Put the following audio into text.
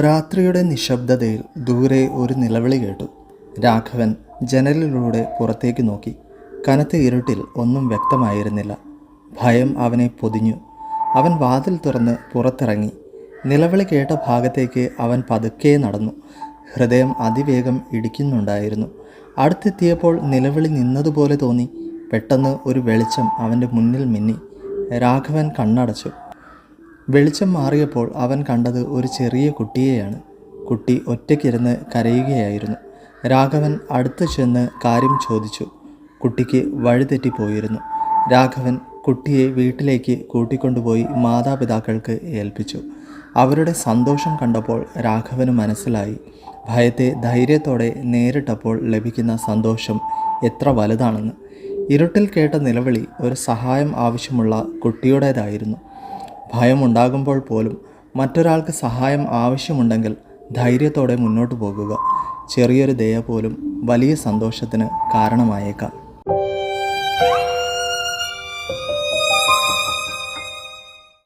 രാത്രിയുടെ നിശബ്ദതയിൽ ദൂരെ ഒരു നിലവിളി കേട്ടു. രാഘവൻ ജനലിലൂടെ പുറത്തേക്ക് നോക്കി. കനത്ത ഇരുട്ടിൽ ഒന്നും വ്യക്തമായിരുന്നില്ല. ഭയം അവനെ പൊതിഞ്ഞു. അവൻ വാതിൽ തുറന്ന് പുറത്തിറങ്ങി. നിലവിളി കേട്ട ഭാഗത്തേക്ക് അവൻ പതുക്കെ നടന്നു. ഹൃദയം അതിവേഗം ഇടിക്കുന്നുണ്ടായിരുന്നു. അടുത്തെത്തിയപ്പോൾ നിലവിളി നിന്നതുപോലെ തോന്നി. പെട്ടെന്ന് ഒരു വെളിച്ചം അവൻ്റെ മുന്നിൽ മിന്നി. രാഘവൻ കണ്ണടച്ചു. വെളിച്ചം മാറിയപ്പോൾ അവൻ കണ്ടത് ഒരു ചെറിയ കുട്ടിയെയാണ്. കുട്ടി ഒറ്റയ്ക്കിരുന്ന് കരയുകയായിരുന്നു. രാഘവൻ അടുത്ത് ചെന്ന് കാര്യം ചോദിച്ചു. കുട്ടിക്ക് വഴിതെറ്റിപ്പോയിരുന്നു. രാഘവൻ കുട്ടിയെ വീട്ടിലേക്ക് കൂട്ടിക്കൊണ്ടുപോയി മാതാപിതാക്കൾക്ക് ഏൽപ്പിച്ചു. അവരുടെ സന്തോഷം കണ്ടപ്പോൾ രാഘവന് മനസ്സിലായി, ഭയത്തെ ധൈര്യത്തോടെ നേരിട്ടപ്പോൾ ലഭിക്കുന്ന സന്തോഷം എത്ര വലുതാണെന്ന്. ഇരുട്ടിൽ കേട്ട നിലവിളി ഒരു സഹായം ആവശ്യമുള്ള കുട്ടിയുടേതായിരുന്നു. ഭയമുണ്ടാകുമ്പോൾ പോലും മറ്റൊരാൾക്ക് സഹായം ആവശ്യമുണ്ടെങ്കിൽ ധൈര്യത്തോടെ മുന്നോട്ട് പോകുക. ചെറിയൊരു ദയ പോലും വലിയ സന്തോഷത്തിന് കാരണമായേക്കാം.